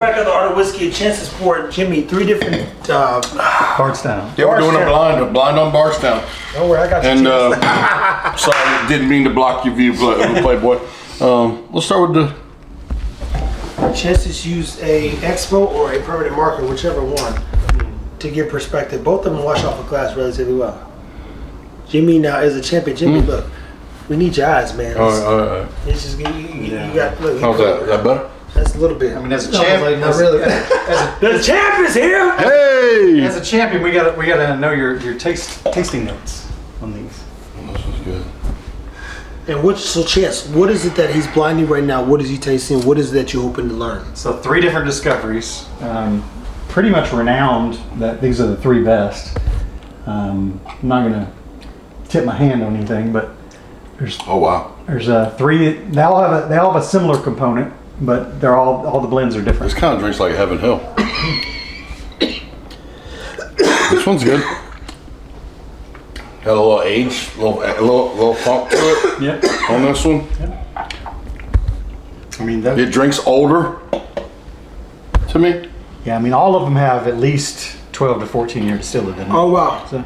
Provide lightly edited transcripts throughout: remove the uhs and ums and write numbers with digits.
Back of the Art of Whiskey, a chance to support Jimmy 3 different Bardstown. Yeah, we're doing a blind on Bardstown. Don't worry, I got you. And sorry, didn't mean to block your view, Playboy. Let's start with the Chances use a expo or a permanent marker, whichever one, to give perspective. Both of them wash off a glass relatively well. Jimmy now is a champion. Jimmy, look, we need your eyes, man. It's just you got look. how's that? Is that better? That's a little bit. I mean, as a champion, not really. The champ is here. Hey! as a champion, we gotta know your tasting notes on these. This is good. And so Chance, what is it that he's blinding right now? What is he tasting? What is it that you're hoping to learn? So 3 different discoveries, pretty much renowned that these are the 3 best. I'm not gonna tip my hand on anything, but there's 3. They all have a similar component, but they're all the blends are different. This kind of drinks like Heaven Hill. This one's good. Got a little age, a little funk to it. Yep. On this one. Yep. I mean, It drinks older to me. yeah. I mean, all of them have at least 12 to 14 year distillate in them. Oh wow. So,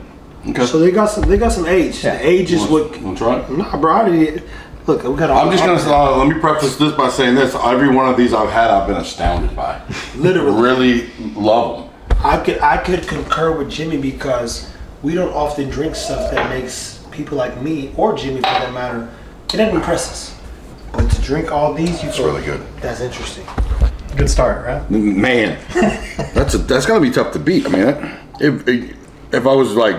Okay. So they got some age. Yeah. The age is what. Want to try it? Nah, bro. I didn't. Look, we got. I'm just gonna let me preface this by saying this: every one of these I've had, I've been astounded by. Literally. Really love them. I could concur with Jimmy because we don't often drink stuff that makes people like me or Jimmy, for that matter, it doesn't impress us. But to drink all these, It's really good. That's interesting. good start, right? Man, that's gonna be tough to beat. I mean, if I was like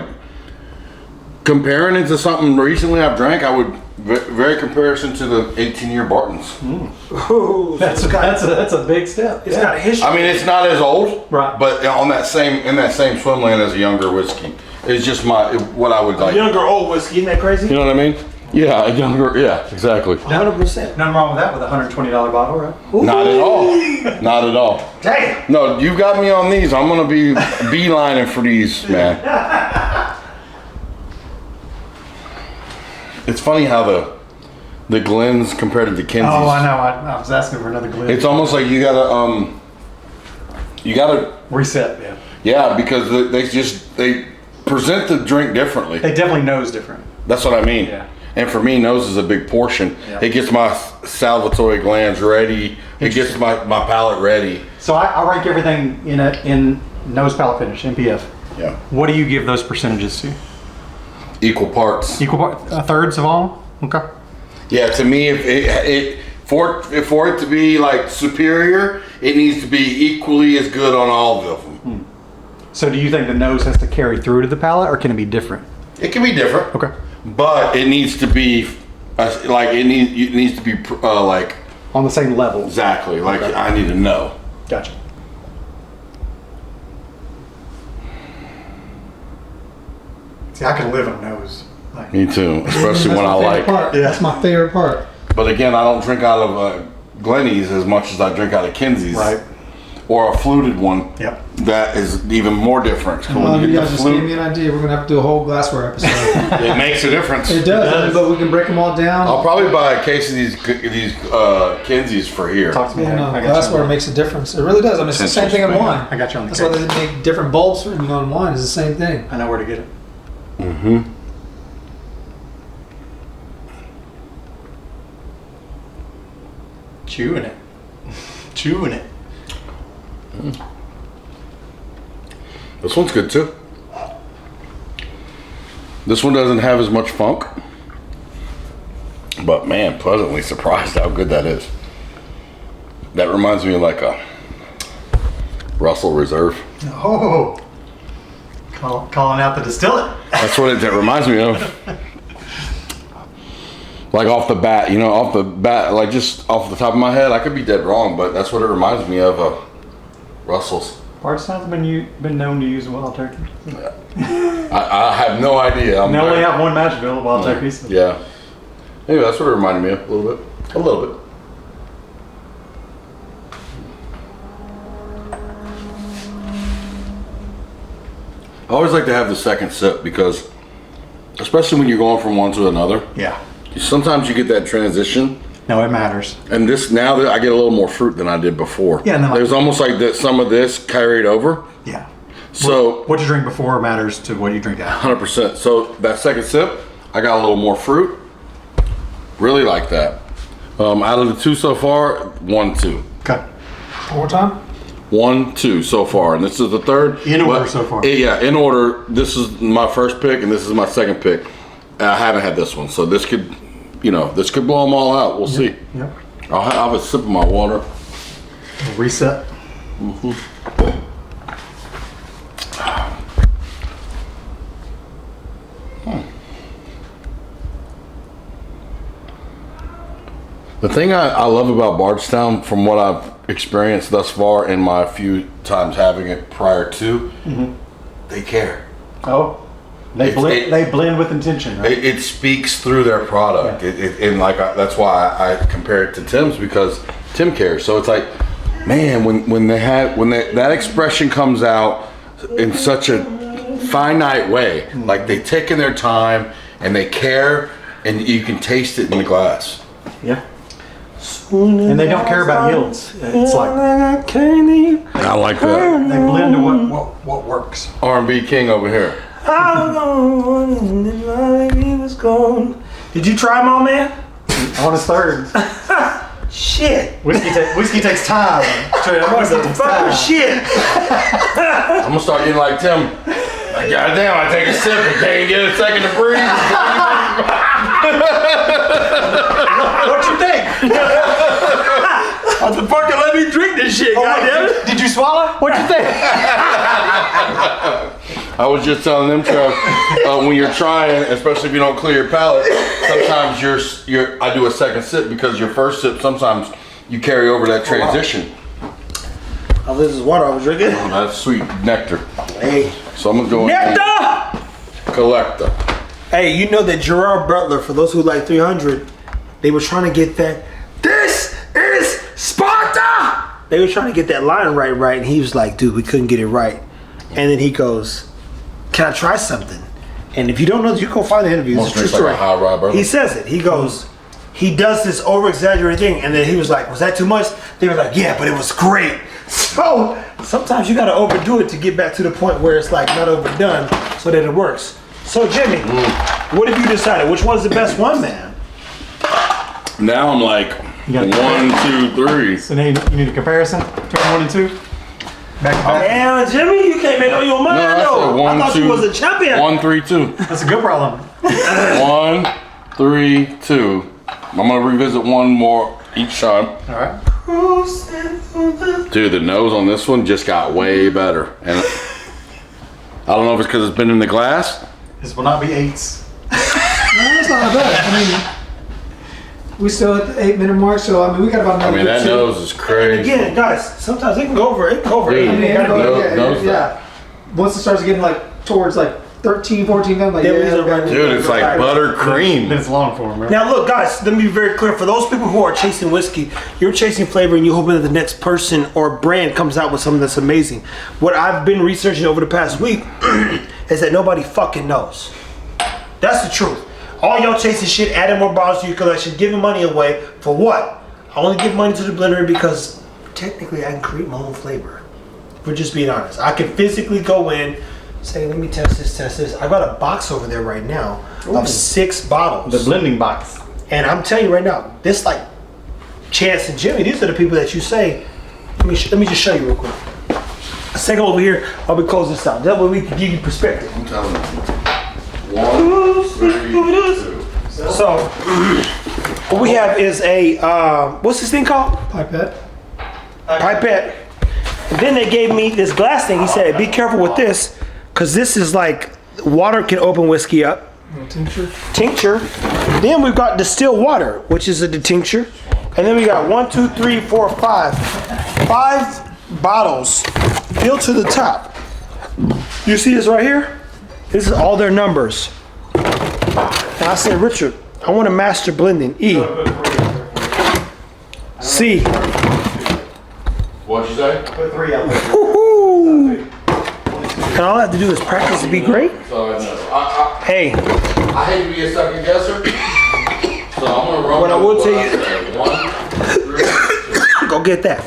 comparing it to something recently I've drank, I would very comparison to the 18-year Bartons. Ooh, That's a big step. it's got a history. I mean, it's not as old, Right. But in that same swim lane as a younger whiskey, it's just what I would like. Younger old whiskey, isn't that crazy? You know what I mean? Yeah, a younger. Yeah, exactly. 100%. Nothing wrong with that with a $120 bottle, right? Not at all. Not at all. Damn. No, you've got me on these. I'm gonna be beelining for these, man. It's funny how the Glens compared to the Kinseys. Oh, I know. I was asking for another Glen. It's almost like you gotta reset. Yeah. yeah, because they present the drink differently. They definitely nose different. That's what I mean. Yeah. And for me, nose is a big portion. Yeah. It gets my salivatory glands ready. It gets my palate ready. So I rank everything in nose palate finish (NPF). Yeah. What do you give those percentages to? Equal parts. Equal thirds of all. Okay. Yeah, to me, if for it to be like superior, it needs to be equally as good on all of them. So do you think the nose has to carry through to the palate, or can it be different? It can be different. Okay. But it needs to be it needs to be like On the same level. exactly like Okay. I need to know. Gotcha. See, I can live on nose. Like, Me too, especially when I like. Yeah. That's my favorite part. But again, I don't drink out of Glenny's as much as I drink out of Kinsey's. Right. Or a fluted one. Yep. That is even more different. So when You you get guys the just gave me flute, an idea. We're gonna have to do a whole glassware episode. it makes a difference. It does, but we can break them all down. I'll probably buy a case of these Kinseys for here. Talk to me. Yeah, no, I got you glassware on makes a difference. It really does. I mean, it's the same thing in wine. I got you on the That's why case. they make different bulbs for in wine. It's the same thing. I know where to get it. Mm-hmm. Chewing it. Chewing it. This one's good too. This one doesn't have as much funk. But man, pleasantly surprised how good that is. That reminds me of like a Russell Reserve. Oh. Calling out the distillate. That's what it reminds me of. Like off the bat, like just off the top of my head, I could be dead wrong, but that's what it reminds me of, Russell's. Bardstown's been known to use wild turkey. I have no idea. They only have one mash bill of wild turkeys. Yeah. Anyway, that's what it reminded me of, a little bit. A little bit. I always like to have the second sip because, especially when you're going from one to another, Yeah. sometimes you get that transition No, it matters. And this now that I get a little more fruit than I did before. Yeah, and then there's almost like that. Some of this carried over. Yeah. So what you drink before matters to what you drink after. 100%. So that second sip, I got a little more fruit. Really like that. Out of the 2 so far, 1, 2. Okay. One more time. 1, 2 so far, and this is the third. In order so far. Yeah, in order. This is my first pick, and this is my second pick. I haven't had this one, so this could, this could blow them all out. We'll see. Yep. I'll have a sip of my water. Reset. The thing I love about Bardstown, from what I've experienced thus far in my few times having it prior to, they care. Oh. They blend with intention, right? It speaks through their product. Yeah. That's why I compare it to Tim's, because Tim cares. So it's like, man, when that expression comes out in such a finite way, like they taking their time and they care, and you can taste it in the glass. Yeah. And they don't care about yields. It's like I like that. they blend to what works. R&B King over here. Did you try, my man? On his third. Shit. Whiskey takes time. Whiskey takes time. Shit. I'm gonna start getting like Tim. Like, goddamn, I take a sip and can't get a second to breathe. What you think? Motherfucker, let me drink this shit, goddammit. Did you swallow? What you think? I was just telling them, Trev, when you're trying, especially if you don't clear your palate, sometimes I do a second sip, because your first sip, sometimes you carry over that transition. Oh, this is water I was drinking. Oh, that's sweet nectar. Hey. So I'm gonna go Nectar! Collector. Hey, you know that Gerard Butler, for those who like 300, they were trying to get that, this is Sparta! They were trying to get that line right, and he was like, dude, we couldn't get it right. And then he goes, can I try something? And if you don't know, you go find the interview. It's a true story. He says it. He goes, he does this over-exaggerated thing, and then he was like, was that too much? They were like, yeah, but it was great. So sometimes you gotta overdo it to get back to the point where it's like not overdone, so that it works. So Jimmy, what have you decided? Which one's the best one, man? Now I'm like 1, 2, 3. So now you need a comparison between 1 and 2. Back to back. Damn, Jimmy, you came in on your mind though. I thought you was a champion. 1, 3, 2. That's a good problem. 1, 3, 2. I'm gonna revisit one more each time. All right. Dude, the nose on this one just got way better, and I don't know if it's because it's been in the glass. This will not be 8s. No, that's not bad. I mean, we still at the 8-minute mark, so I mean, we got about another. That nose is crazy. Again, guys, sometimes it can go over. It can go over. Dude, I mean, Yeah. Once it starts getting like towards like 13, 14, I'm like, Dude, it's like butter cream. Then it's long for him, right? Now look, guys, let me be very clear. For those people who are chasing whiskey, you're chasing flavor and you're hoping that the next person or brand comes out with something that's amazing. What I've been researching over the past week is that nobody fucking knows. That's the truth. All y'all chasing shit, adding more bottles to your collection, giving money away. For what? I only give money to the blender because technically I can create my own flavor. If we're just being honest. I can physically go in, say, let me test this. I got a box over there right now of 6 bottles. The blending box. And I'm telling you right now, this like Chance and Jimmy, these are the people that you say, let me just show you real quick. A second over here, while we close this out. That way we can give you perspective. I'm telling you. 1, 3, 2. So, what we have is a, what's this thing called? Pipette. Pipette. And then they gave me this glass thing. He said, be careful with this, because this is like, water can open whiskey up. Tincture. Then we've got distilled water, which is a tincture. And then we got 1, 2, 3, 4, 5. 5 bottles filled to the top. You see this right here? This is all their numbers. And I said, Richard, I want to master blending. E. C. What'd you say? Put 3 out there. Woohoo! And all I have to do is practice to be great. So, Hey. I hate to be a second guesser, So I'm gonna run. What I will tell you- you. 1, 3, 2. Go get that.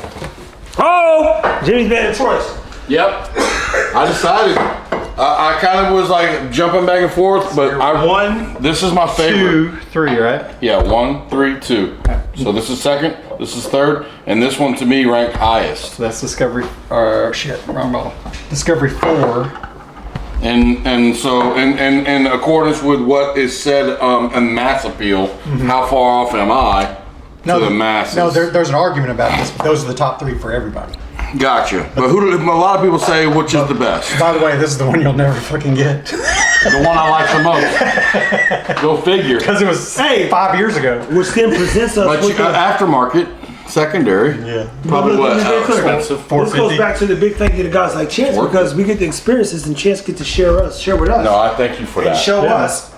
Oh, Jimmy's bad choice. Yep. I decided. I kind of was like jumping back and forth, but this is my favorite. 2, 3, right? Yeah, 1, 3, 2. So this is second, this is third, and this one to me ranked highest. So that's Discovery. Shit, wrong bottle. Discovery 4. And so in accordance with what is said in mass appeal, how far off am I to the masses? No, there's an argument about this, but those are the top 3 for everybody. Gotcha. But a lot of people say which is the best. By the way, this is the one you'll never fucking get. The one I like the most. Go figure. Because it was 5 years ago. Which then presents us But with the aftermarket, secondary. Yeah. Probably But what? let me How be clear. expensive? This goes back to the big thank you to guys like Chance Worth because we get the experiences and Chance get to share with us. No, I thank you for and that. show Yeah. us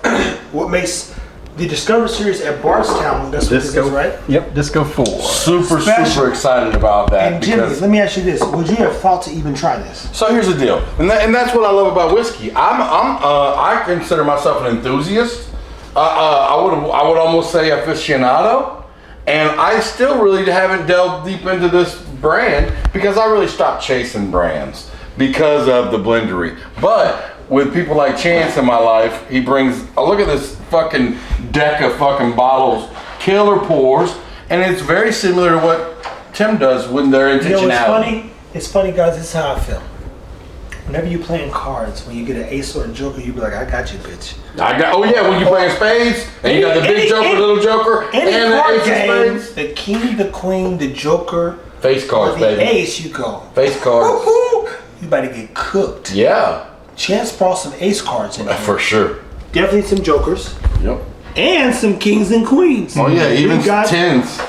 what makes the Discover Series at Bardstown. That's what this is, right? Yep, Disco 4. Super Special. excited about that. And Jimmy, because let me ask you this: would you have thought to even try this? So here's the deal, and that's what I love about whiskey. I consider myself an enthusiast. I would almost say aficionado, and I still really haven't delved deep into this brand because I really stopped chasing brands because of the blendery. But with people like Chance in my life, he brings. Look at this fucking deck of fucking bottles, killer pours, and it's very similar to what Tim does when they're intentionality. You know what's funny? It's funny, guys. This is how I feel. Whenever you playing cards, when you get an ace or a joker, you be like, "I got you, bitch." Oh yeah, when you playing spades and you got the big joker, little joker, and the card ace of game, spades. the king, the queen, the joker, Face cards, or the baby. ace, you go. Face cards. Woo-hoo! You about to get cooked. Yeah, Chance brought some ace cards in there. for sure. Definitely some jokers Yep. and some kings and queens. Oh yeah, even we got, tens.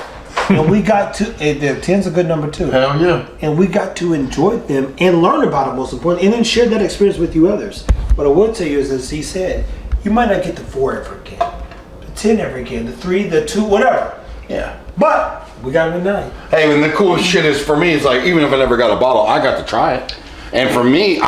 and we got to. And the 10's a good number too. Hell yeah. And we got to enjoy them and learn about it, most important, and then share that experience with you others. What I would tell you is, as he said, you might not get the 4 ever again, the 10 ever again, the 3, the 2, whatever. Yeah. But we got it tonight. Hey, and the coolest shit is for me is like even if I never got a bottle, I got to try it. And for me,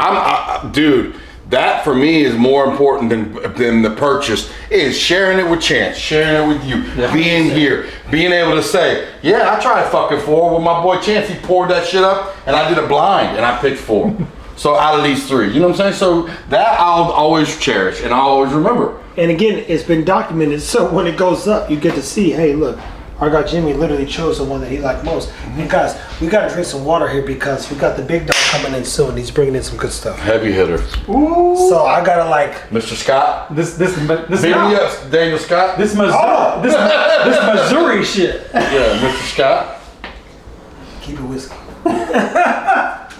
dude, that for me is more important than the purchase. Is sharing it with Chance, sharing it with you, being here, being able to say, yeah, I tried fucking 4 with my boy Chance. He poured that shit up, and I did a blind, and I picked 4. So out of these 3, you know what I'm saying? So that I'll always cherish, and I'll always remember. And again, it's been documented, so when it goes up, you get to see, hey, look, our guy Jimmy literally chose the one that he liked most. And guys, we got to drink some water here because we got the big dog coming in soon. He's bringing in some good stuff. Heavy hitter. Ooh. So I got to like... Mr. Scott. This Baby up, Daniel Scott. This Missouri shit. Yeah, Mr. Scott. Keep it whiskey.